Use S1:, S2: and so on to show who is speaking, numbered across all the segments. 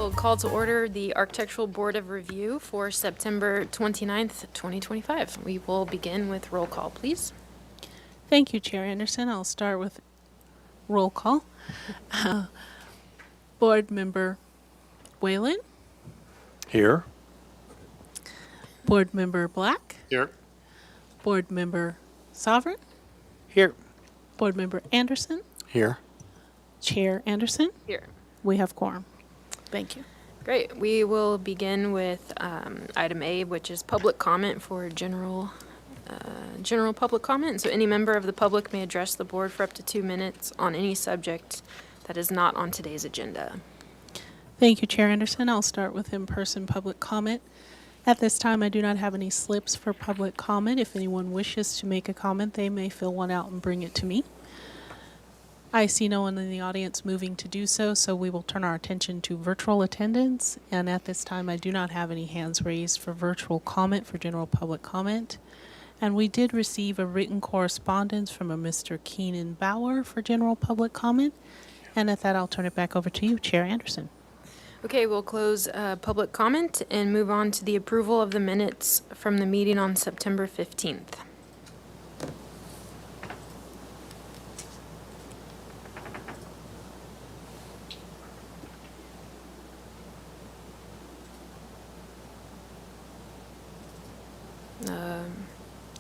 S1: will call to order the Architectural Board of Review for September 29th, 2025. We will begin with roll call, please.
S2: Thank you, Chair Anderson. I'll start with roll call. Board Member Whalen,
S3: Here.
S2: Board Member Black,
S3: Here.
S2: Board Member Sovereign,
S3: Here.
S2: Board Member Anderson,
S3: Here.
S2: Chair Anderson.
S1: Here.
S2: We have quorum. Thank you.
S1: Great. We will begin with item A, which is public comment for general public comment. So any member of the public may address the board for up to 2 minutes on any subject that is not on today's agenda.
S2: Thank you, Chair Anderson. I'll start with in-person public comment. At this time, I do not have any slips for public comment. If anyone wishes to make a comment, they may fill one out and bring it to me. I see no one in the audience moving to do so, so we will turn our attention to virtual attendance. And at this time, I do not have any hands raised for virtual comment for general public comment. And we did receive a written correspondence from a Mr. Keenan Bauer for general public comment. And at that, I'll turn it back over to you, Chair Anderson.
S1: Okay, we'll close public comment and move on to the approval of the minutes from the meeting on September 15th.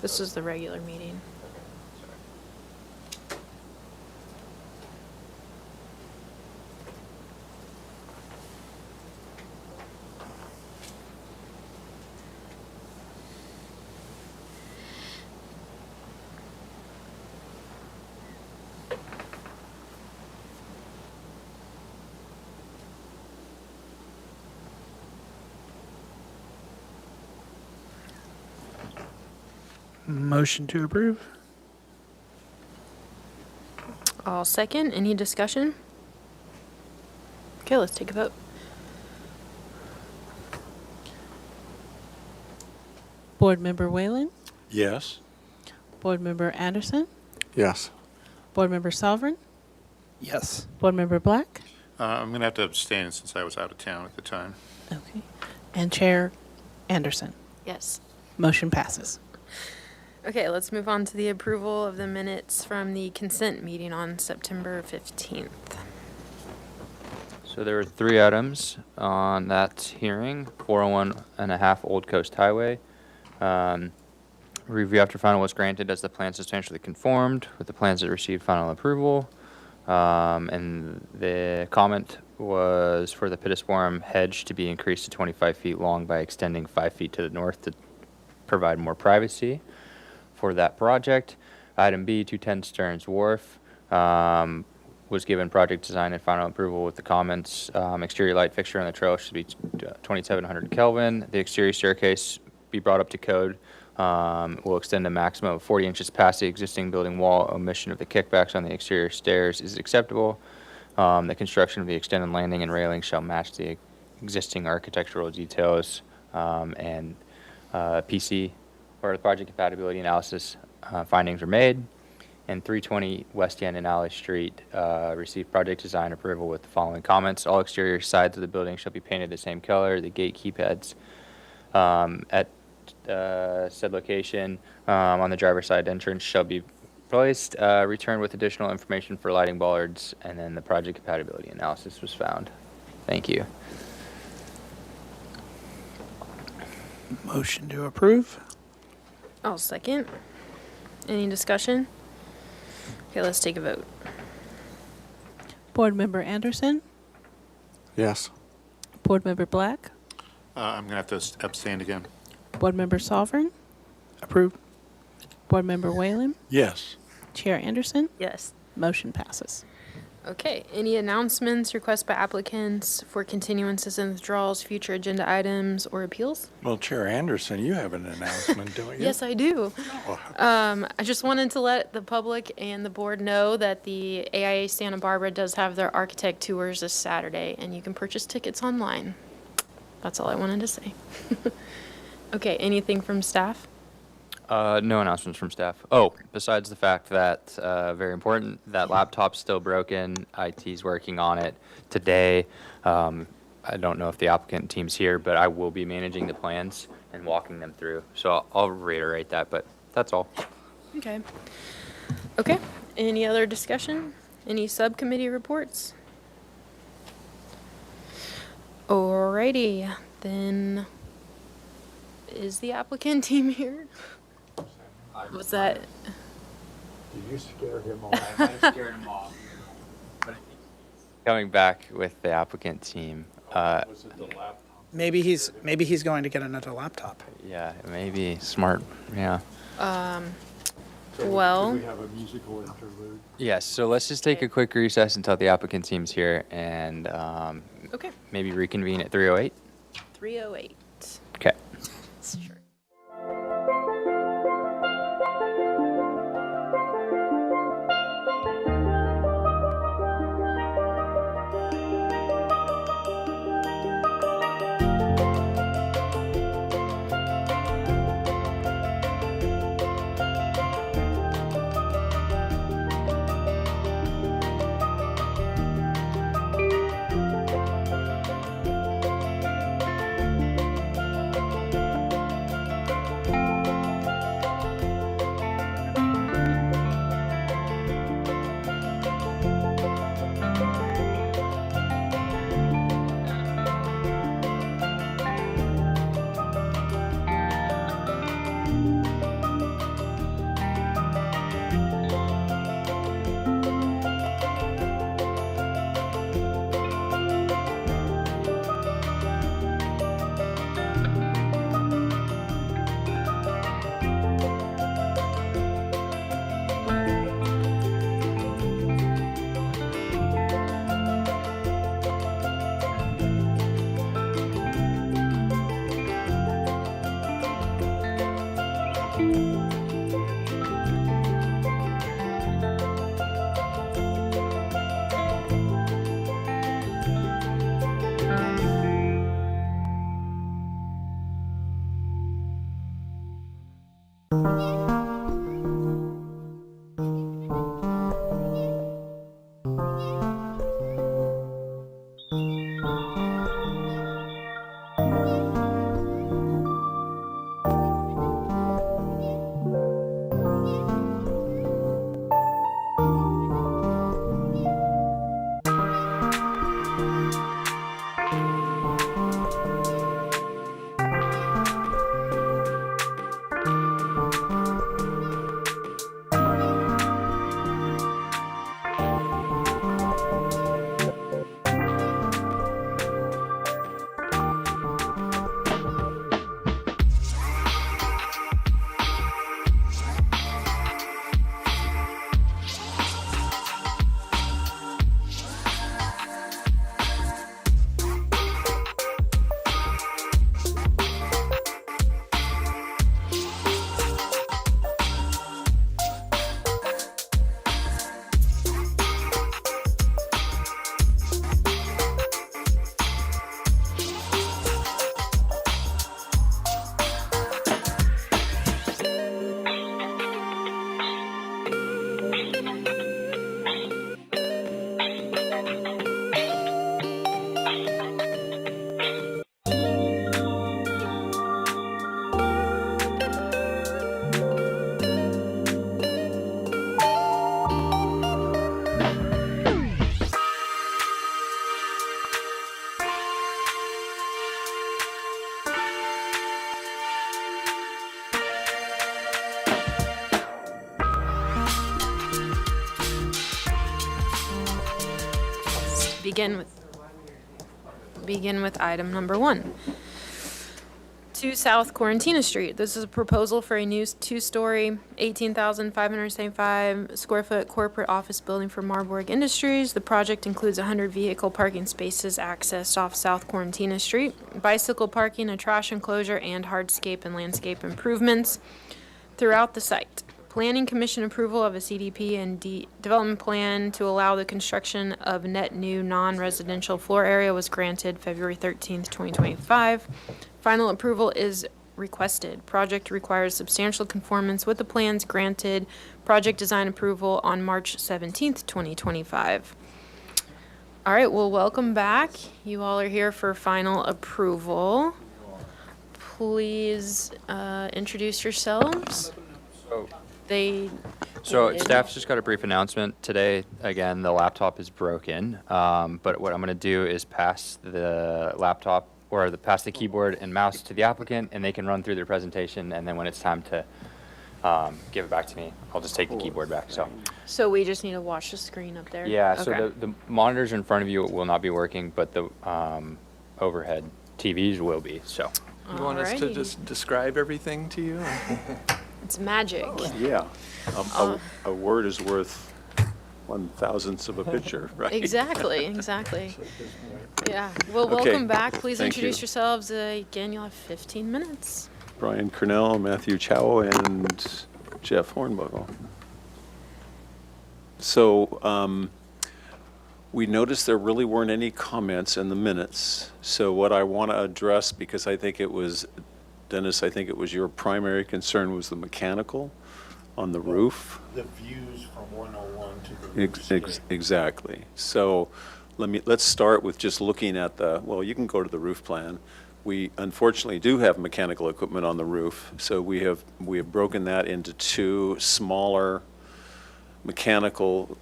S1: This is the regular meeting.
S3: Motion to approve.
S1: I'll second. Any discussion? Okay, let's take a vote.
S2: Board Member Whalen,
S3: Yes.
S2: Board Member Anderson,
S3: Yes.
S2: Board Member Sovereign,
S3: Yes.
S2: Board Member Black.
S4: I'm going to have to abstain since I was out of town at the time.
S2: Okay. And Chair Anderson.
S1: Yes.
S2: Motion passes.
S1: Okay, let's move on to the approval of the minutes from the consent meeting on September 15th.
S5: So there were 3 items on that hearing: 401 and a half Old Coast Highway. Review after final was granted as the plan substantially conformed with the plans that received final approval. And the comment was for the pittosporum hedge to be increased to 25 feet long by extending 5 feet to the north to provide more privacy for that project. Item B, 210 Stearns Wharf, was given project design and final approval with the comments. Exterior light fixture on the trail should be 2700 Kelvin. The exterior staircase be brought up to code. Will extend a maximum of 40 inches past the existing building wall. Omission of the kickbacks on the exterior stairs is acceptable. The construction of the extended landing and railing shall match the existing architectural details. And PC, or the project compatibility analysis, findings were made. And 320 West End and Alley Street received project design approval with the following comments. All exterior sides of the building shall be painted the same color. The gate keypads at said location on the driver's side entrance shall be placed. Returned with additional information for lighting bollards, and then the project compatibility analysis was found. Thank you.
S3: Motion to approve.
S1: I'll second. Any discussion? Okay, let's take a vote.
S2: Board Member Anderson,
S3: Yes.
S2: Board Member Black,
S4: I'm going to have to abstain again.
S2: Board Member Sovereign,
S3: Approved.
S2: Board Member Whalen,
S3: Yes.
S2: Chair Anderson.
S1: Yes.
S2: Motion passes.
S1: Okay, any announcements, requests by applicants for continuances and withdrawals, future agenda items, or appeals?
S3: Well, Chair Anderson, you have an announcement, don't you?
S1: Yes, I do.
S3: Oh,
S1: I just wanted to let the public and the board know that the AIA Santa Barbara does have their architect tours this Saturday, and you can purchase tickets online. That's all I wanted to say. Okay, anything from staff?
S5: No announcements from staff. Oh, besides the fact that, very important, that laptop's still broken. IT's working on it today. I don't know if the applicant team's here, but I will be managing the plans and walking them through. So I'll reiterate that, but that's all.
S1: Okay. Okay, any other discussion? Any subcommittee reports? Alrighty, then is the applicant team here? Was that,
S3: Did you scare him off?
S5: Coming back with the applicant team,
S3: Was it the laptop?
S6: Maybe he's going to get another laptop.
S5: yeah, it may be smart, yeah.
S1: well,
S3: Do we have a musical interlude?
S5: Yes, so let's just take a quick recess until the applicant team's here and
S1: okay,
S5: maybe reconvene at 3:08.
S1: 3:08.
S5: Okay.
S1: Sure. Begin with item number 1. 2 South Quarantina Street. This is a proposal for a new 2-story, 18,575 square foot corporate office building for Marburg Industries. The project includes 100 vehicle parking spaces accessed off South Quarantina Street, bicycle parking, a trash enclosure, and hardscape and landscape improvements throughout the site. Planning Commission approval of a CDP and development plan to allow the construction of net new non-residential floor area was granted February 13th, 2025. Final approval is requested. Project requires substantial conformance with the plans granted. Project design approval on March 17th, 2025. All right, well, welcome back. You all are here for final approval. Please introduce yourselves. They.
S5: So staff's just got a brief announcement today. Again, the laptop is broken, but what I'm going to do is pass the laptop or pass the keyboard and mouse to the applicant, and they can run through their presentation. And then when it's time to give it back to me, I'll just take the keyboard back.
S1: So we just need to watch the screen up there?
S5: Yeah. So
S1: Okay.
S5: the monitors in front of you will not be working, but the overhead TVs will be. So.
S7: You want us to
S1: Alrighty.
S7: just describe everything to you?
S1: It's magic.
S3: Yeah. A word is worth 1/1000th of a picture, right?
S1: Exactly, exactly. Yeah, well,
S3: Okay,
S1: welcome back. Please
S3: thank
S1: introduce
S3: you.
S1: yourselves. Again, you'll have 15 minutes.
S3: Brian Cornell, Matthew Chow, and Jeff Hornbuckle. So we noticed there really weren't any comments in the minutes. So what I want to address, because I think it was, Dennis, I think it was your primary concern, was the mechanical on the roof.
S8: The views from 101 to the roof.
S3: Exactly. So let's start with just looking at well, you can go to the roof plan. We unfortunately do have mechanical equipment on the roof. So we have broken that into two smaller mechanical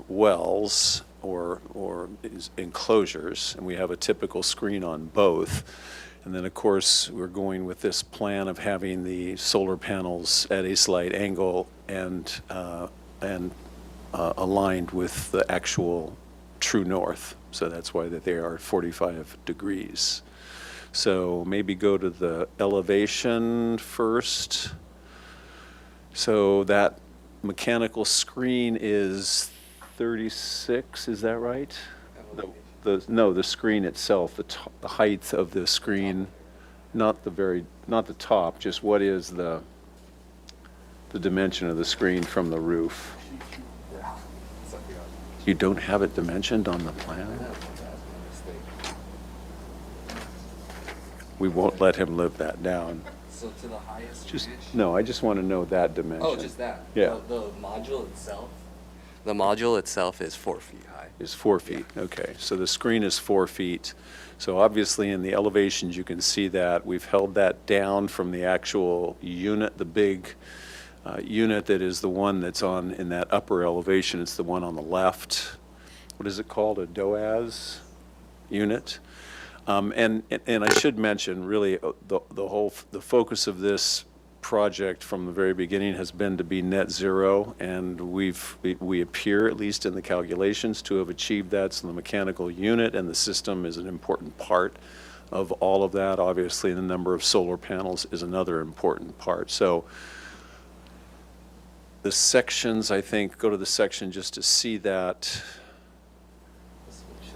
S3: wells or enclosures, and we have a typical screen on both. And then, of course, we're going with this plan of having the solar panels at a slight angle and aligned with the actual true north. So that's why that they are 45 degrees. So maybe go to the elevation first. So that mechanical screen is 36, is that right? No, the screen itself, the height of the screen, not the top, just what is the dimension of the screen from the roof? You don't have it dimensioned on the plan? We won't let him live that down.
S9: So to the highest
S3: Just,
S9: pitch?
S3: no, I just want to know that dimension.
S9: Oh, just that?
S3: Yeah.
S9: The module itself? The module itself is 4 feet high.
S3: Is 4 feet, okay. So the screen is 4 feet. So obviously in the elevations, you can see that. We've held that down from the actual unit, the big unit that is the one that's in that upper elevation. It's the one on the left. What is it called? A DOAS unit? And I should mention, really, the focus of this project from the very beginning has been to be net zero, and we appear, at least in the calculations, to have achieved that. So the mechanical unit and the system is an important part of all of that. Obviously, the number of solar panels is another important part. So the sections, I think, go to the section just to see that.
S9: This one shows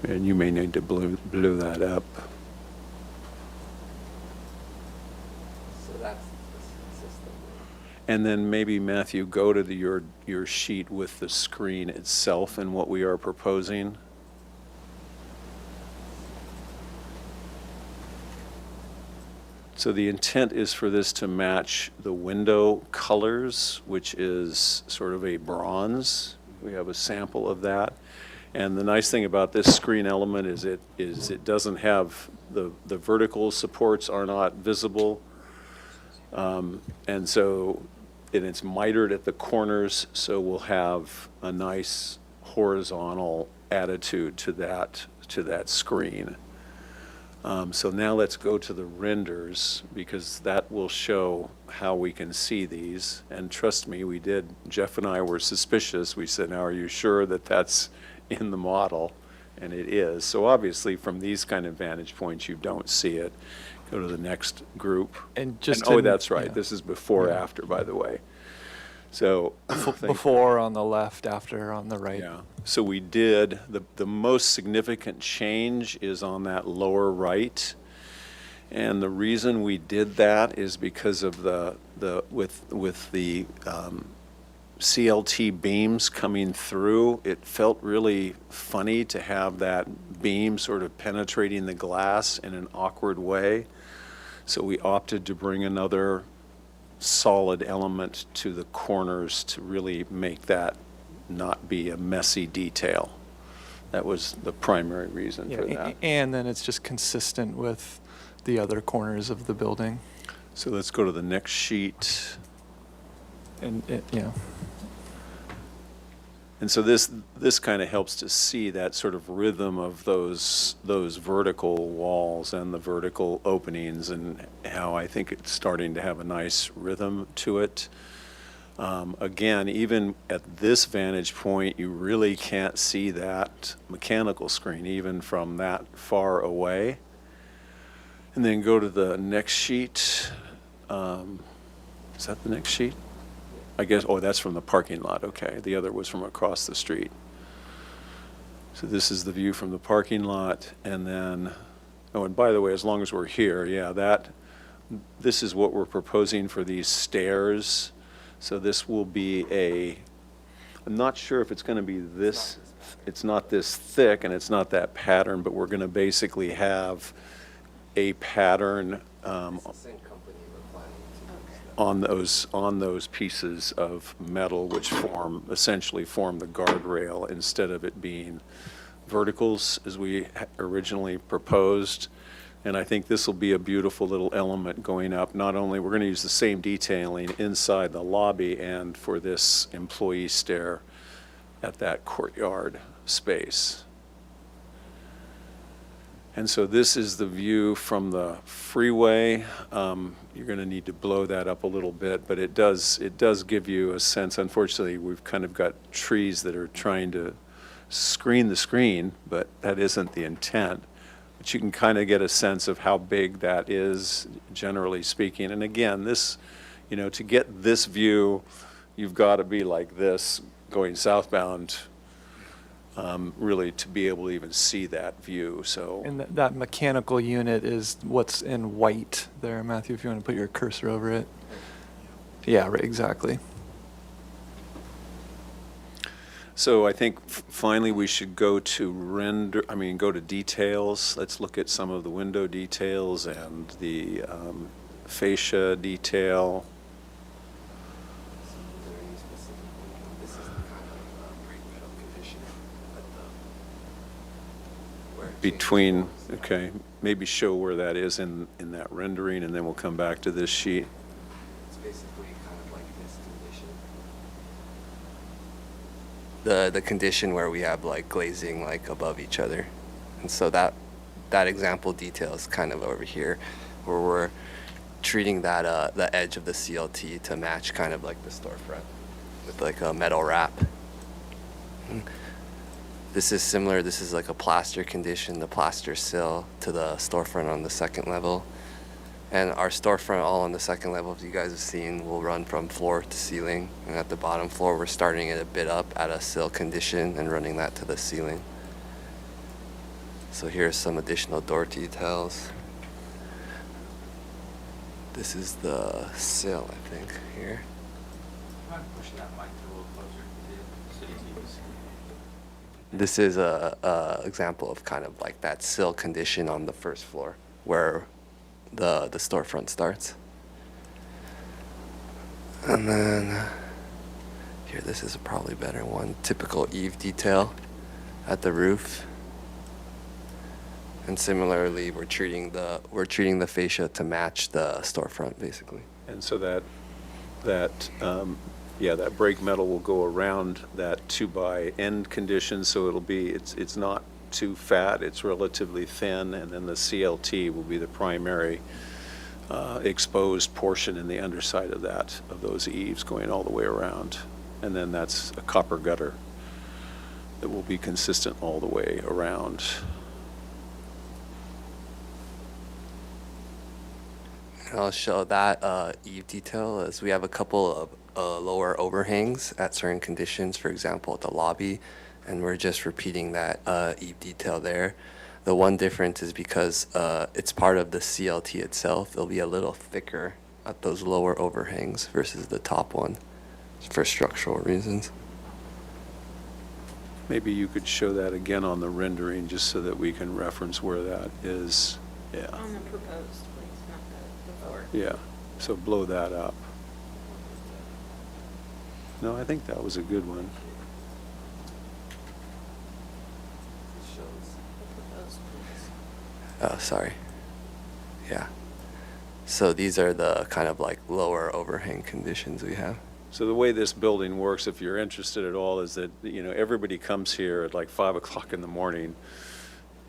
S9: the
S3: And you may need to blow that up.
S9: So that's the system.
S3: And then maybe, Matthew, go to your sheet with the screen itself and what we are proposing. So the intent is for this to match the window colors, which is sort of a bronze. We have a sample of that. And the nice thing about this screen element is it doesn't have, the vertical supports are not visible. And so, and it's mitered at the corners, so we'll have a nice horizontal attitude to that screen. So now let's go to the renders, because that will show how we can see these. And trust me, Jeff and I were suspicious. We said, now, are you sure that that's in the model? And it is. So obviously, from these kind of vantage points, you don't see it. Go to the next group.
S7: And just
S3: Oh,
S7: to-
S3: that's right.
S7: yeah.
S3: This is before, after, by the way. So.
S7: Before on the left, after on the right.
S3: Yeah, so we did, the most significant change is on that lower right. And the reason we did that is because of with the CLT beams coming through, it felt really funny to have that beam sort of penetrating the glass in an awkward way. So we opted to bring another solid element to the corners to really make that not be a messy detail. That was the primary reason for that.
S7: And then it's just consistent with the other corners of the building.
S3: So let's go to the next sheet.
S7: And
S3: And so this kind of helps to see that sort of rhythm of those vertical walls and the vertical openings, and how I think it's starting to have a nice rhythm to it. Again, even at this vantage point, you really can't see that mechanical screen even from that far away. And then go to the next sheet. Is that the next sheet? I guess, oh, that's from the parking lot, okay. The other was from across the street. So this is the view from the parking lot, and then, oh, and by the way, as long as we're here, yeah, this is what we're proposing for these stairs. So this will be I'm not sure if it's gonna be this, it's not this thick and it's not that pattern, but we're gonna basically have a pattern, on those pieces of metal which essentially form the guardrail, instead of it being verticals as we originally proposed. And I think this will be a beautiful little element going up. Not only, we're going to use the same detailing inside the lobby and for this employee stair at that courtyard space. And so this is the view from the freeway. You're going to need to blow that up a little bit, but it does give you a sense. Unfortunately, we've kind of got trees that are trying to screen the screen, but that isn't the intent. But you can kind of get a sense of how big that is, generally speaking. And again, this, to get this view, you've got to be like this going southbound, really, to be able to even see that view. So.
S7: And that mechanical unit is what's in white there, Matthew, if you want to put your cursor over it. Yeah, right, exactly.
S3: So I think finally we should go to go to details. Let's look at some of the window details and the fascia detail. Between, okay, maybe show where that is in that rendering, and then we'll come back to this sheet.
S9: It's basically kind of like this condition. The condition where we have like glazing like above each other. And so that example detail is kind of over here, where we're treating that the edge of the CLT to match kind of like the storefront with like a metal wrap. This is similar. This is like a plaster condition, the plaster sill to the storefront on the second level. And our storefront all on the second level, as you guys have seen, will run from floor to ceiling. And at the bottom floor, we're starting it a bit up at a sill condition and running that to the ceiling. So here's some additional door details. This is the sill, I think, here. This is a example of kind of like that sill condition on the first floor where the storefront starts. And then here, this is a probably better one. Typical eave detail at the roof. And similarly, we're treating the fascia to match the storefront, basically.
S3: And so that brake metal will go around that 2x end condition, so it's not too fat, it's relatively thin, and then the CLT will be the primary exposed portion in the underside of those eaves going all the way around. And then that's a copper gutter that will be consistent all the way around.
S9: And I'll show that eave detail as we have a couple of lower overhangs at certain conditions, for example, at the lobby, and we're just repeating that eave detail there. The one difference is because it's part of the CLT itself, it'll be a little thicker at those lower overhangs versus the top one for structural reasons.
S3: Maybe you could show that again on the rendering, just so that we can reference where that is. Yeah.
S1: On the proposed, please, not the before.
S3: Yeah, so blow that up. No, I think that was a good one.
S9: Oh, sorry. Yeah. So these are the kind of like lower overhang conditions we have.
S3: So the way this building works, if you're interested at all, is that, everybody comes here at like 5 o'clock in the morning.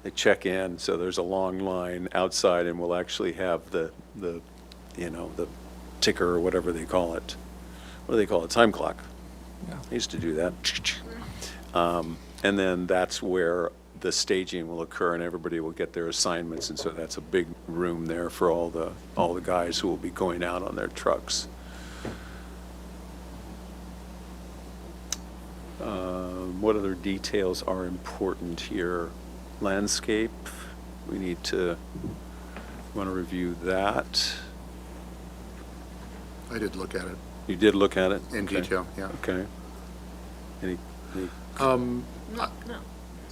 S3: They check in, so there's a long line outside, and we'll actually have the ticker or whatever they call it. What do they call it? Time clock.
S7: Yeah.
S3: I used to do that. And then that's where the staging will occur, and everybody will get their assignments, and so that's a big room there for all the guys who will be going out on their trucks. What other details are important here? Landscape, we need to, want to review that.
S4: I did look at it
S3: You did look at it?
S4: in
S3: Okay.
S4: detail, yeah.
S3: Okay. Any,
S4: No.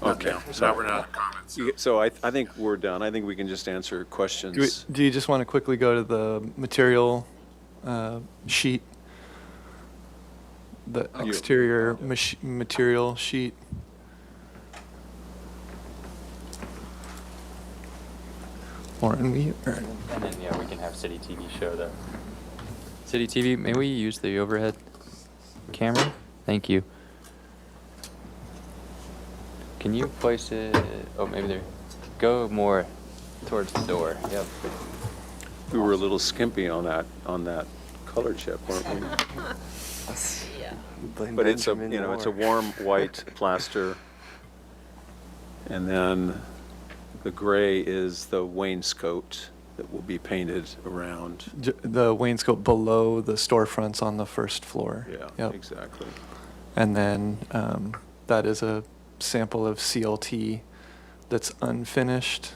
S3: okay.
S4: So we're not comments.
S3: So I think we're done. I think we can just answer questions.
S7: Do you just want to quickly go to the material sheet? The
S3: You-
S7: exterior material sheet? Lauren,
S5: And then, yeah, we can have City TV show that. City TV, may we use the overhead camera? Thank you. Can you place it, oh, maybe there, go more towards the door, yep.
S3: We were a little skimpy on that color chip, weren't we?
S9: Blame
S3: But it's
S9: Benjamin
S3: it's a
S9: Moore.
S3: warm white plaster. And then the gray is the wainscot that will be painted around.
S7: the wainscot below the storefronts on the first floor.
S3: Yeah,
S7: Yep.
S3: exactly.
S7: And then that is a sample of CLT that's unfinished.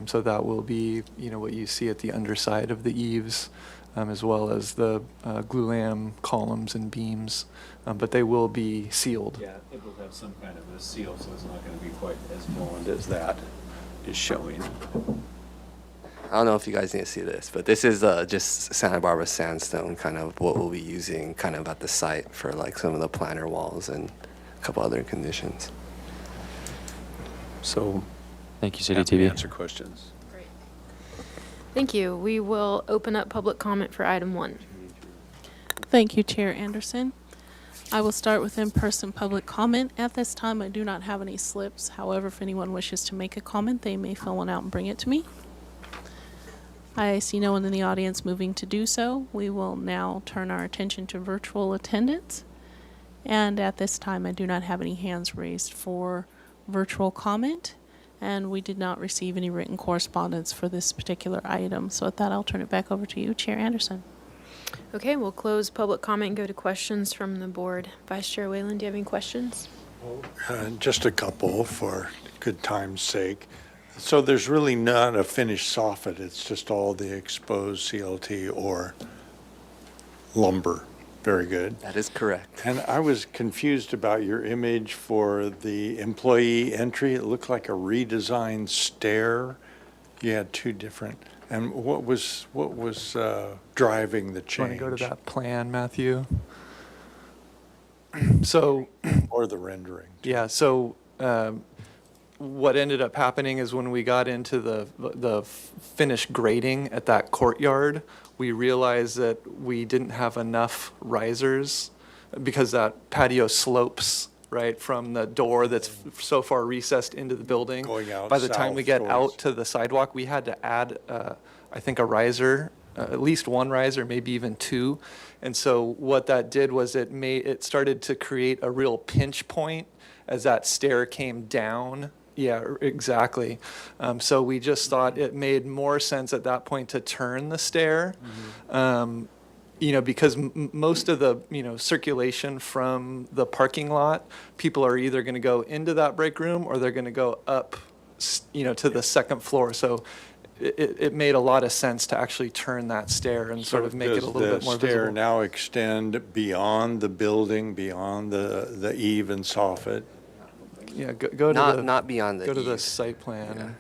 S7: So that will be, what you see at the underside of the eaves, as well as the glulam columns and beams. But they will be sealed.
S3: Yeah, it will have some kind of a seal, so it's not going to be quite as blonde as that is showing.
S9: I don't know if you guys need to see this, but this is just Santa Barbara sandstone, kind of what we'll be using kind of at the site for like some of the planter walls and a couple other conditions.
S3: So,
S5: Thank you, City
S3: happy to
S5: TV.
S3: answer questions.
S1: Thank you. We will open up public comment for item 1.
S2: Thank you, Chair Anderson. I will start with in-person public comment. At this time, I do not have any slips. However, if anyone wishes to make a comment, they may fill one out and bring it to me. I see no one in the audience moving to do so. We will now turn our attention to virtual attendance. And at this time, I do not have any hands raised for virtual comment. And we did not receive any written correspondence for this particular item. So with that, I'll turn it back over to you, Chair Anderson.
S1: Okay, we'll close public comment and go to questions from the board. Vice Chair Whalen, do you have any questions?
S8: Just a couple for good time's sake. So there's really not a finished soffit, it's just all the exposed CLT or lumber. Very good.
S9: That is correct.
S8: And I was confused about your image for the employee entry. It looked like a redesigned stair. You had two different, and what was driving the
S7: Do you want
S8: change?
S7: to go to that plan, Matthew? So,
S8: Or the rendering?
S7: yeah, so what ended up happening is when we got into the finished grading at that courtyard, we realized that we didn't have enough risers because that patio slopes, right, from the door that's so far recessed into the building.
S8: Going out
S7: By the time we
S8: south
S7: get
S8: towards-
S7: out to the sidewalk, we had to add, I think, a riser, at least one riser, maybe even two. And so what that did was it started to create a real pinch point as that stair came down. Yeah, exactly. So we just thought it made more sense at that point to turn the stair. Because most of the, circulation from the parking lot, people are either going to go into that break room or they're going to go up, to the second floor. So it made a lot of sense to actually turn that stair and sort of make it a little bit more
S8: Does the stair
S7: visible.
S8: now extend beyond the building, beyond the eave and soffit?
S7: Yeah, go to the,
S9: Not beyond the
S7: go to the
S9: eave.
S7: site plan.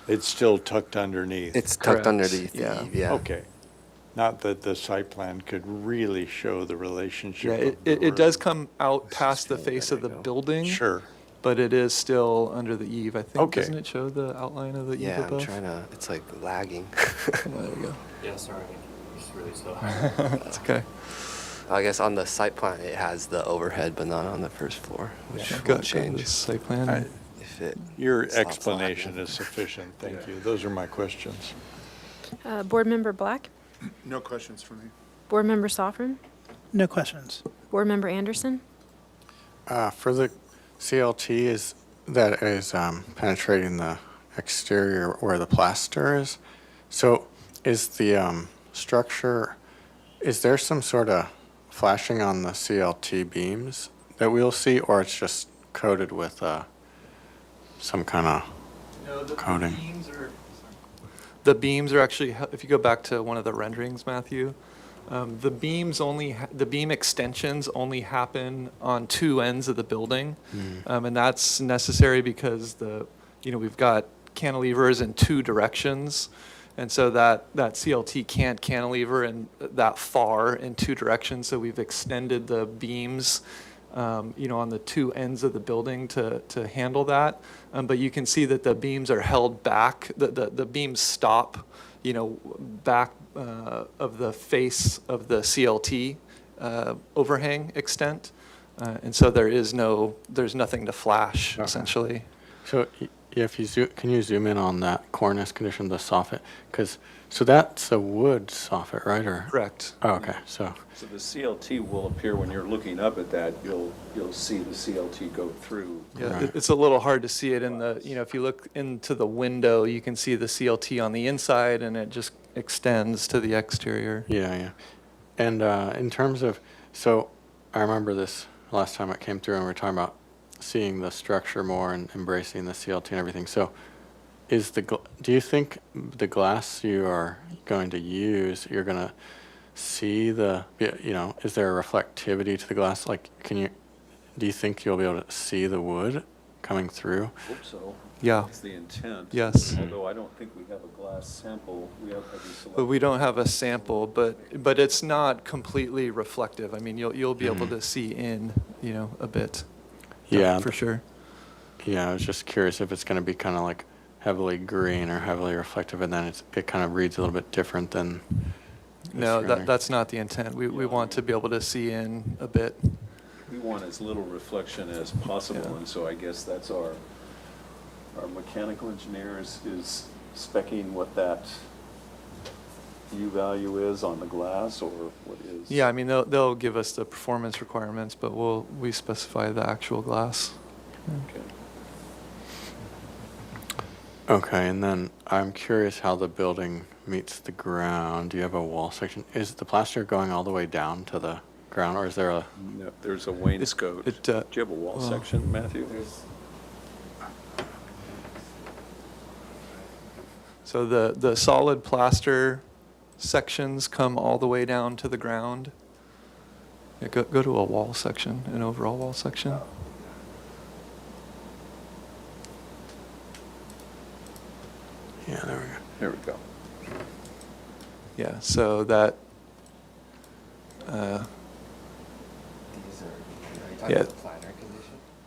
S8: It's still tucked underneath?
S9: It's tucked
S7: Correct,
S9: underneath the
S7: yeah.
S9: eave, yeah.
S8: Okay. Not that the site plan could really show the
S7: Yeah,
S8: relationship of the
S7: it does
S8: room.
S7: come out past the face of the building.
S8: Sure.
S7: but it is still under the eave, I think.
S8: Okay.
S7: Doesn't it show the outline of the eave
S9: Yeah, I'm
S7: above?
S9: trying to, it's like lagging.
S7: There you go.
S5: Yeah, sorry, it's really slow.
S7: That's okay.
S9: I guess on the site plan, it has the overhead, but not on the first floor, which
S7: Yeah,
S9: will
S7: got
S9: change
S7: this site plan.
S8: I-
S9: if it.
S8: Your
S9: stops
S8: explanation
S9: lagging.
S8: is sufficient, thank you. Those are my questions.
S1: Board Member Black?
S4: No questions for me.
S1: Board Member Soffren?
S6: No questions.
S1: Board Member Anderson?
S10: For the CLT, is that is penetrating the exterior where the plaster is. So is the structure, is there some sort of flashing on the CLT beams that we'll see, or it's just coated with some kind of
S7: No, the
S10: coating?
S7: The beams are actually, if you go back to one of the renderings, Matthew, the beams only, the beam extensions only happen on two ends of the building. And that's necessary because we've got cantilevers in two directions. And so that CLT can't cantilever in that far in two directions. So we've extended the beams, on the two ends of the building to handle that. But you can see that the beams are held back. The beams stop, back of the face of the CLT overhang extent. And so there's nothing to flash, essentially.
S10: So if you can you zoom in on that cornice condition, the soffit? So that's a wood soffit, right? Or
S7: Correct.
S10: Oh, okay. So
S3: So the CLT will appear when you're looking up at that, you'll see the CLT go through.
S7: Yeah,
S10: Right.
S7: it's a little hard to see it in the, if you look into the window, you can see the CLT on the inside and it just extends to the exterior.
S10: yeah. And in terms of, so I remember this last time it came through and we were talking about seeing the structure more and embracing the CLT and everything. So do you think the glass you are going to use, you're going to see is there a reflectivity to the glass? Like, do you think you'll be able to see the wood coming through?
S3: Hope so.
S7: Yeah.
S3: That's the intent.
S7: Yes.
S3: Although I don't think we have a glass sample. We have every select.
S7: But we don't have a sample, but it's not completely reflective. I mean, you'll be able to see in, a bit.
S10: Yeah.
S7: For sure.
S10: Yeah, I was just curious if it's going to be kind of like heavily green or heavily reflective, and then it kind of reads a little bit different than.
S7: No,
S10: rendering.
S7: that's not the intent. We want to be able to see in a bit.
S3: We want as little reflection as possible,
S7: Yeah.
S3: and so I guess that's our mechanical engineer is specking what that U value is on the glass, or what is?
S7: Yeah, I mean, they'll give us the performance requirements, but we specify the actual glass.
S3: Okay.
S10: Okay, and then I'm curious how the building meets the ground. Do you have a wall section? Is the plaster going all the way down to the ground, or is there a?
S3: No, there's a wainscot. Do you have a wall
S7: well,
S3: section, Matthew?
S7: So the solid plaster sections come all the way down to the ground. Yeah, go to a wall section, an overall wall section.
S10: Yeah, there we go.
S3: There we go.
S7: Yeah, so that. Yeah.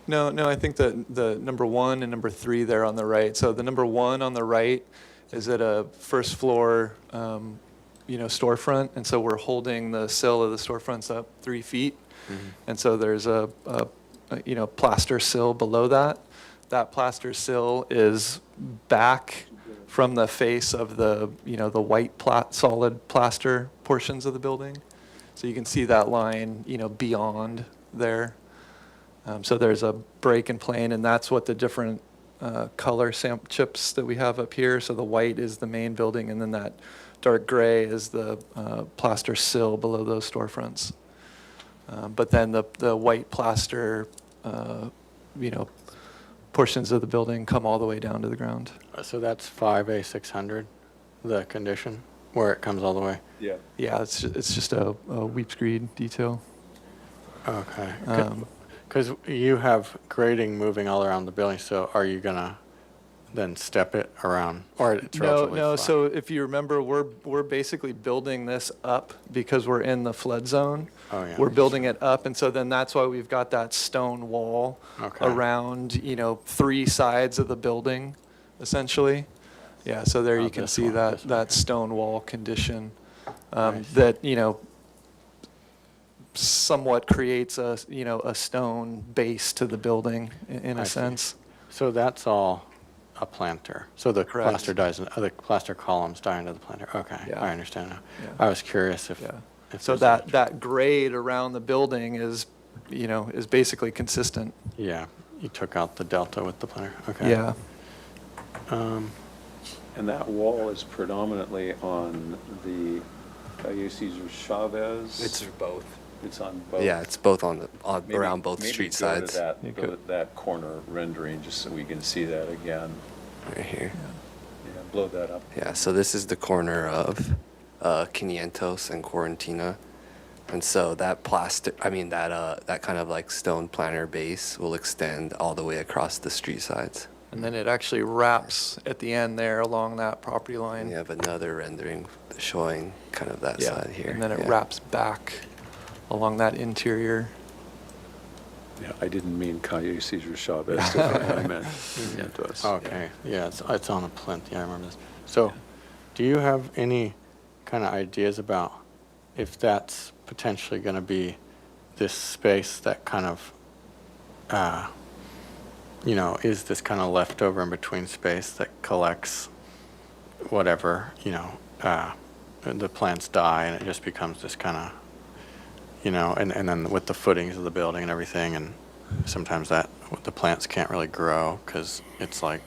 S7: No, I think the number 1 and number 3 there on the right. So the number 1 on the right is at a first floor, storefront, and so we're holding the sill of the storefronts up 3 feet, and so there's a plaster sill below that. That plaster sill is back from the face of the the white solid plaster portions of the building, so you can see that line beyond there. So there's a break in plane, and that's what the different color chips that we have up here. So the white is the main building, and then that dark gray is the plaster sill below those storefronts. But then the white plaster, portions of the building come all the way down to the ground.
S10: So that's 5A600, the condition, where it comes all the way?
S3: Yeah.
S7: Yeah, it's just a weep screed detail.
S10: Okay. Because you have grading moving all around the building, so are you going to then step it around, or it's
S7: No,
S10: relatively
S7: no.
S10: flat?
S7: So if you remember, we're basically building this up because we're in the flood zone.
S10: Oh, yeah.
S7: We're building it up, and so then that's why we've got that stone wall
S10: Okay.
S7: around, 3 sides of the building, essentially. Yeah, so there
S10: Oh,
S7: you can
S10: this
S7: see
S10: one,
S7: that,
S10: this one,
S7: that
S10: okay.
S7: stone wall condition
S10: Nice.
S7: that, somewhat creates a stone base to the building in
S10: I
S7: a
S10: see.
S7: sense.
S10: So that's all a planter. So the
S7: Correct.
S10: the plaster columns die into the planter. Okay,
S7: Yeah.
S10: I understand now.
S7: Yeah.
S10: I was curious if.
S7: Yeah.
S10: if
S7: So
S10: there's
S7: that grade around the building is, is basically consistent.
S10: Yeah, you took out the delta with the planter. Okay.
S7: Yeah.
S3: And that wall is predominantly on the Calle Cesar Chavez?
S9: It's both.
S3: It's on both?
S9: Yeah, it's both on
S3: Maybe-
S9: around both
S3: maybe
S9: street
S3: go to
S9: sides.
S3: that-
S7: You
S3: go to
S7: could-
S3: that corner rendering, just so we can see that again.
S9: Right here.
S3: Yeah, blow that up.
S9: Yeah, so this is the corner of 500 and Quarantina. And so that that kind of like stone planter base will extend all the way across the street sides.
S7: And then it actually wraps at the end there along that property
S9: And
S7: line.
S9: you have another rendering showing kind of that
S7: Yeah,
S9: side here.
S7: and then it
S9: Yeah.
S7: wraps back along that interior.
S3: Yeah, I didn't mean Calle Cesar Chavez, I meant Vientos.
S10: Okay, yeah, it's on a plinth, yeah, I remember this. So, do you have any kind of ideas about if that's potentially going to be this space that kind of, is this kind of leftover in between space that collects whatever, the plants die and it just becomes this kind of, and then with the footings of the building and everything, and sometimes the plants can't really grow because it's like,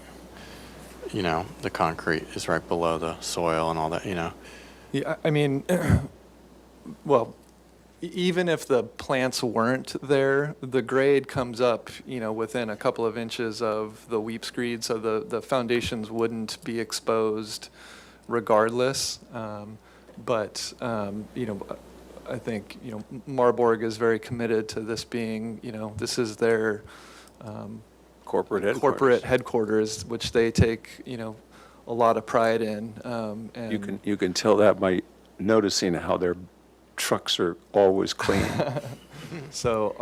S10: the concrete is right below the soil and all that,
S7: Yeah, I mean, well, even if the plants weren't there, the grade comes up, within a couple of inches of the weep screed, so the foundations wouldn't be exposed regardless. I think, Marburg is very committed to this being, this is their
S3: Corporate headquarters.
S7: corporate headquarters, which they take, a lot of pride in. And
S3: You can tell that by noticing how their trucks are always clean.
S7: So,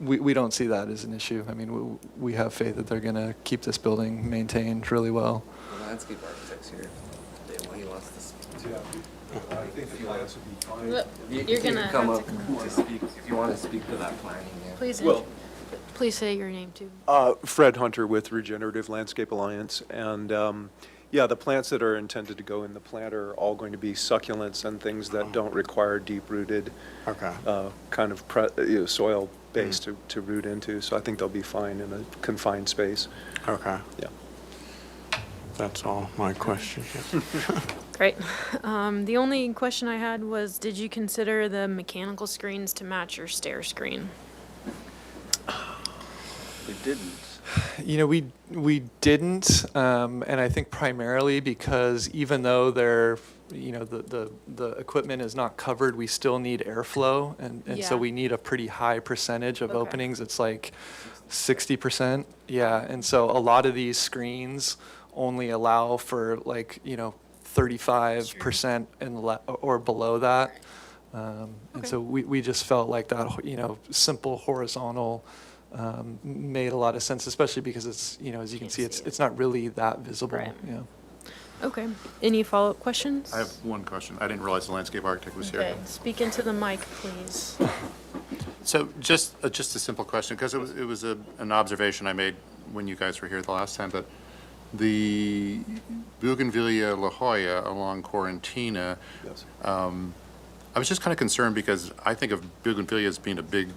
S7: we don't see that as an issue. I mean, we have faith that they're going to keep this building maintained really well.
S9: The landscape architect's here. He wants to speak.
S3: I think the plans would be fine.
S1: Look,
S9: You
S1: You're
S9: can
S1: gonna
S9: come
S1: have
S9: up
S1: to
S9: to speak, if you want to speak to that planning, yeah.
S1: Please,
S11: Well-
S1: please say your name too.
S11: Fred Hunter with Regenerative Landscape Alliance. And yeah, the plants that are intended to go in the plant are all going to be succulents and things that don't require deep-rooted
S10: Okay.
S11: kind of soil base to root into. So I think they'll be fine in a confined space.
S10: Okay.
S11: Yeah.
S10: That's all my question. Yeah.
S1: Great. The only question I had was, did you consider the mechanical screens to match your stair screen?
S3: They didn't.
S7: We didn't, and I think primarily because even though they're, the equipment is not covered, we still need airflow, and so
S1: Yeah.
S7: we need a pretty high percentage of
S1: Okay.
S7: openings. It's like 60%, yeah, and so a lot of these screens only allow for 35% or below that. And
S1: Okay.
S7: so we just felt like that, simple horizontal made a lot of sense, especially because it's, as you can
S1: Can't
S7: see,
S1: see it.
S7: it's not really that visible.
S1: Right.
S7: Yeah.
S1: Okay. Any follow-up questions?
S4: I have one question. I didn't realize the landscape architect was here.
S1: Okay, speak into the mic, please.
S4: So just a simple question, because it was an observation I made when you guys were here the last time, but the Bougainvillea La Jolla along Quarantina,
S11: Yes.
S4: I was just kind of concerned because I think of Bougainvillea as being a big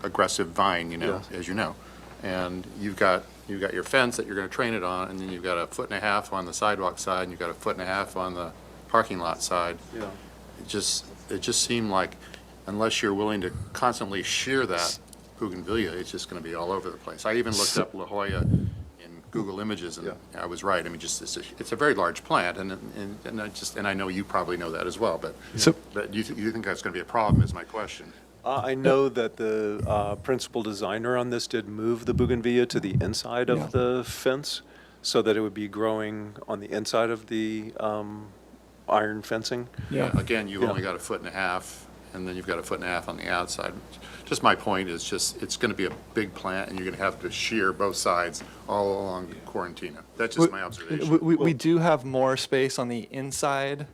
S4: aggressive vine,
S11: Yes.
S4: as you know. And you've got your fence that you're going to train it on, and then you've got 1.5 feet on the sidewalk side, and you've got 1.5 feet on the parking lot side.
S11: Yeah.
S4: It just seemed like unless you're willing to constantly shear that Bougainvillea, it's just going to be all over the place. I even looked up La Jolla in Google Images, and
S11: Yeah.
S4: I was right. I mean, it's a very large plant, and I know you probably know that as well. But
S7: So-
S4: but you think that's going to be a problem? Is my question.
S3: I know that the principal designer on this did move the bougainvillea to the inside
S7: Yeah.
S3: of the fence so that it would be growing on the inside of the iron fencing.
S7: Yeah.
S4: Again, you've
S3: Yeah.
S4: only got a foot and a half, and then you've got a foot and a half on the outside. Just my point is just, it's going to be a big plant, and you're going to have to shear both sides all along Quarantina. That's just my observation.
S7: We do have more space on the inside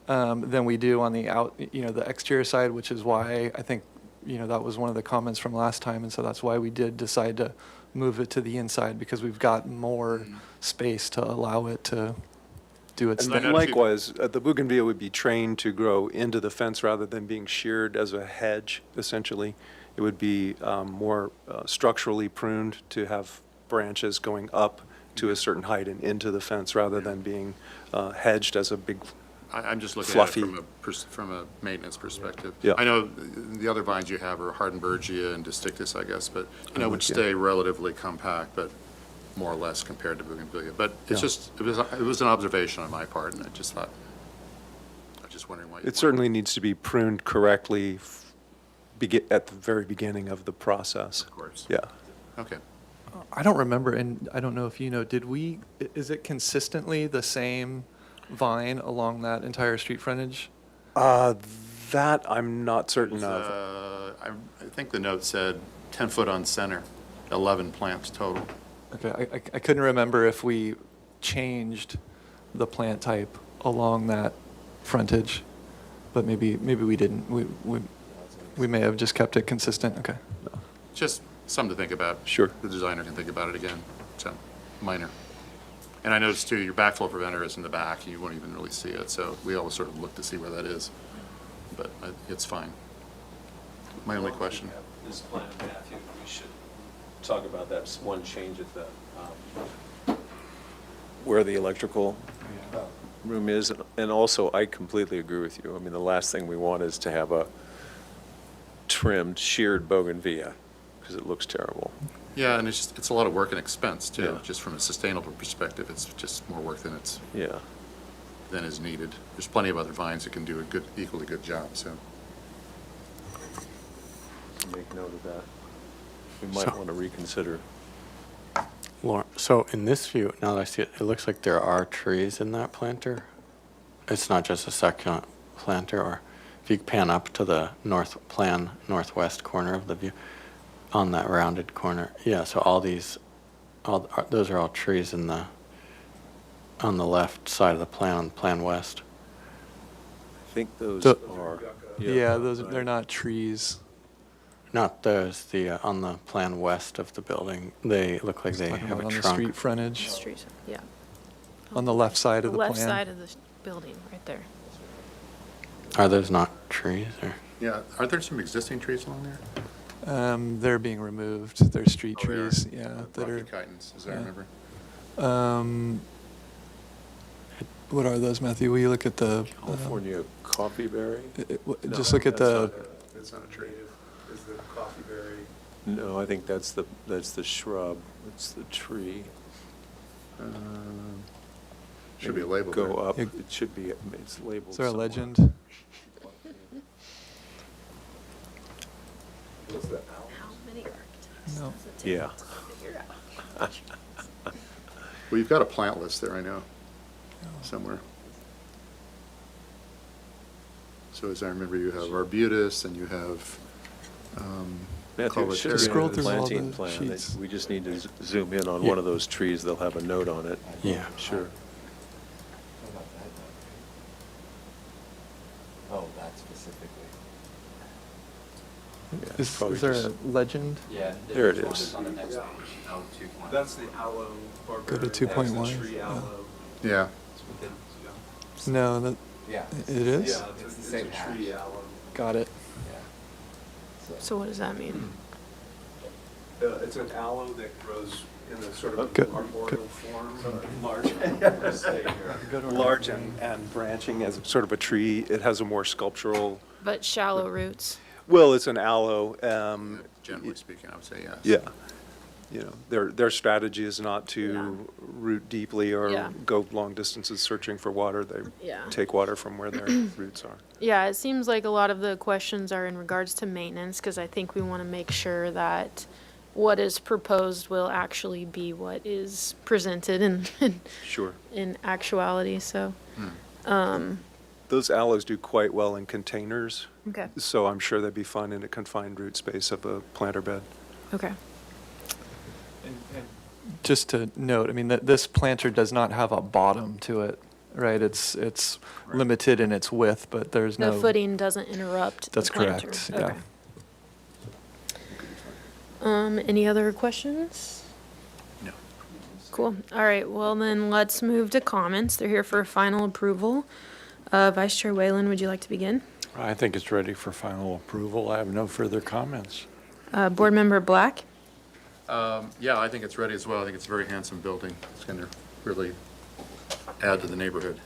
S7: than we do on the the exterior side, which is why I think, that was one of the comments from last time, and so that's why we did decide to move it to the inside, because we've got more space to allow it to do its
S3: And
S7: thing.
S3: then likewise, the bougainvillea would be trained to grow into the fence rather than being sheared as a hedge, essentially. It would be more structurally pruned to have branches going up to a certain height and into the fence rather than being hedged as a big,
S4: I'm just looking
S3: fluffy.
S4: at it from a maintenance perspective.
S3: Yeah.
S4: I know the other vines you have are Hardenbergia and Disticus, I guess, but, would
S3: Yeah.
S4: stay relatively compact, but more or less compared to bougainvillea. But it's
S3: Yeah.
S4: just, it was an observation on my part, and I just thought, I was just wondering why.
S3: it certainly needs to be pruned correctly at the very beginning of the process.
S4: Of course.
S3: Yeah.
S4: Okay.
S7: I don't remember, and I don't know if is it consistently the same vine along that entire street frontage?
S3: That I'm not certain of.
S4: I think the note said 10 foot on center, 11 plants total.
S7: Okay, I couldn't remember if we changed the plant type along that frontage, but maybe we didn't. We may have just kept it consistent. Okay.
S4: Just something to think about.
S3: Sure.
S4: The designer can think about it again. So, minor. And I noticed too, your backflow preventer is in the back, and you won't even really see it, so we always sort of look to see where that is. But it's fine. My only question.
S3: This plan, Matthew, we should talk about that one change at the, where the electrical room is. And also, I completely agree with you. I mean, the last thing we want is to have a trimmed, sheared bougainvillea, because it looks terrible.
S4: Yeah, and it's a lot of work and expense too,
S3: Yeah.
S4: just from a sustainable perspective. It's just more work than
S3: Yeah.
S4: is needed. There's plenty of other vines that can do a equally good job, so.
S3: Make note of that. We might
S10: So-
S3: want to reconsider.
S10: Lauren, so in this view, now that I see it, it looks like there are trees in that planter. It's not just a succulent planter, or if you pan up to the northwest corner of the view, on that rounded corner. Yeah, so those are all trees on the left side of the plan, on Plan West.
S3: I think those
S7: The-
S3: are.
S7: Yeah, they're not trees.
S10: Not those, on the Plan West of the building, they look like they
S7: Talking
S10: have a
S7: about on the
S10: trunk.
S7: street frontage,
S1: Street, yeah.
S7: on the left side of the plan.
S1: Left side of the building, right there.
S10: Are those not trees, or?
S4: Yeah, are there some existing trees along there?
S7: They're being removed. They're street
S4: Oh, they are?
S7: trees, yeah, that
S4: Rocky
S7: are.
S4: chitons, as I
S7: yeah.
S4: remember.
S7: What are those, Matthew? Will you look at the?
S3: California coffeeberry?
S7: Just look at the.
S4: It's not a tree.
S3: Is the coffeeberry? No, I think that's the shrub. It's the tree.
S4: Should be a label
S3: Go
S4: there.
S3: up.
S7: Yeah.
S3: It should be. It's labeled.
S7: Is there a
S3: somewhere.
S7: legend?
S3: What's that?
S1: How many architects
S7: No.
S1: does it take
S3: Yeah.
S1: to figure out?
S4: Well, you've got a plant list there, I know, somewhere. So as I remember, you have arbutus, and you have,
S3: Matthew,
S4: Call
S3: it
S4: it
S3: should
S4: tree.
S3: be
S7: Scroll
S3: in the
S7: through all
S3: planting
S7: the
S3: plan.
S7: sheets.
S3: We just need to zoom in on
S10: Yeah.
S3: one of those trees. They'll have a note on it.
S10: Yeah.
S3: Sure.
S9: Oh, that specifically.
S3: Yeah,
S7: Is
S3: probably
S7: there
S3: just-
S7: a legend?
S5: Yeah.
S3: There it is.
S5: On the next page.
S3: That's the aloe.
S7: Go to 2.1.
S4: yeah,
S7: No, that,
S9: Yeah.
S7: it is?
S9: It's the same hash.
S7: Got it.
S1: So what does that mean?
S3: It's an aloe that grows in a sort of
S7: Good.
S3: arboreal form, large and branching as sort of a tree. It has a more sculptural,
S1: But shallow roots.
S3: well, it's an aloe.
S4: generally speaking, I would say yes.
S3: Yeah.
S11: you know, their strategy is not to root deeply or
S1: Yeah.
S11: go long distances searching for water. They
S1: Yeah.
S11: take water from where their roots are.
S1: Yeah, it seems like a lot of the questions are in regards to maintenance, because I think we want to make sure that what is proposed will actually be what is presented
S11: Sure.
S1: in actuality, so.
S11: Those aloes do quite well in containers,
S1: Okay.
S11: so I'm sure they'd be fine in a confined root space of a planter bed.
S1: Okay.
S7: Just to note, I mean, that this planter does not have a bottom to it, right? It's limited in its width, but there's
S1: The
S7: no.
S1: footing doesn't interrupt the
S7: That's
S1: planter.
S7: correct, yeah.
S1: Okay. Any other questions?
S4: No.
S1: Cool. All right, well then, let's move to comments. They're here for final approval. Vice Chair Whalen, would you like to begin?
S8: I think it's ready for final approval. I have no further comments.
S1: Board Member Black?
S4: Yeah, I think it's ready as well. I think it's a very handsome building. It's going to really add to the neighborhood.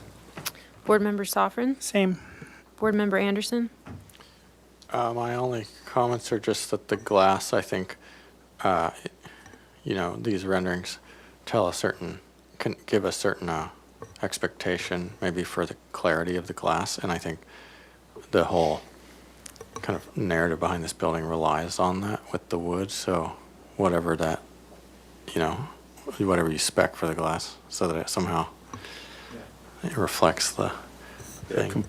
S1: Board Member Sofrin?
S6: Same.
S1: Board Member Anderson?
S10: My only comments are just that the glass, I think, you know, these renderings tell can give a certain expectation, maybe for the clarity of the glass, and I think the whole kind of narrative behind this building relies on that with the wood, so whatever that, you know, whatever you spec for the glass, so that it somehow it reflects the thing.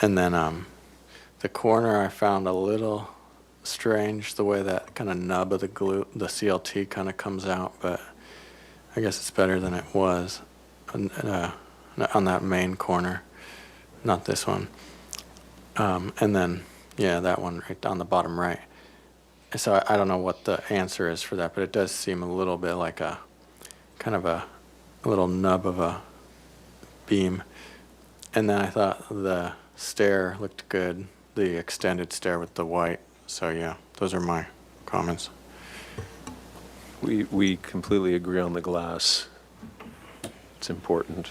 S10: And then the corner I found a little strange, the way that kind of nub of the glue, the CLT kind of comes out, but I guess it's better than it was on that main corner, not this one. And then, yeah, that one right on the bottom right. So I don't know what the answer is for that, but it does seem a little bit like a kind of a little nub of a beam. And then I thought the stair looked good, the extended stair with the white. So yeah, those are my comments.
S3: We completely agree on the glass. It's important.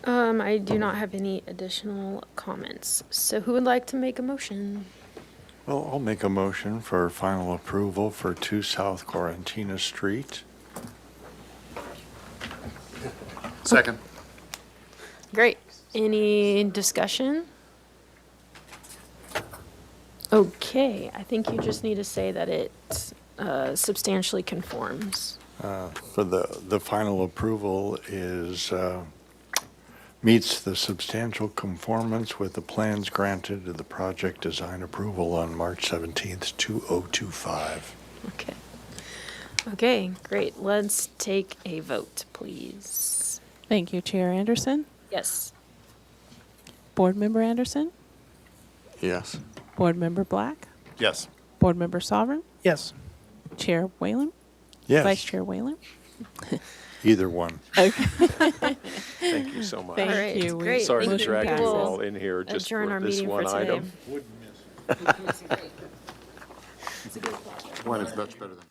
S1: I do not have any additional comments. So who would like to make a motion?
S8: Well, I'll make a motion for final approval for 2 South Corentina Street.
S4: Second.
S1: Great. Any discussion? Okay, I think you just need to say that it substantially conforms.
S8: For the final approval is, meets the substantial conformance with the plans granted to the project design approval on March 17th, 2025.
S1: Okay. Okay, great. Let's take a vote, please.
S2: Thank you, Chair Anderson.
S1: Yes.
S2: Board Member Anderson.
S10: Yes.
S2: Board Member Black.
S4: Yes.
S2: Board Member Sovereign.
S6: Yes.
S2: Chair Whalen.
S8: Yes.
S2: Vice Chair Whalen.
S8: Either one.
S3: Thank you so much.
S1: All right,
S2: Thank you.
S1: great.
S3: Sorry to
S1: Thank you.
S3: drag you
S1: We'll
S3: all in here just
S1: adjourn
S3: for
S1: our
S3: this
S1: meeting for
S3: one
S1: today.
S3: item.
S4: One is much better than.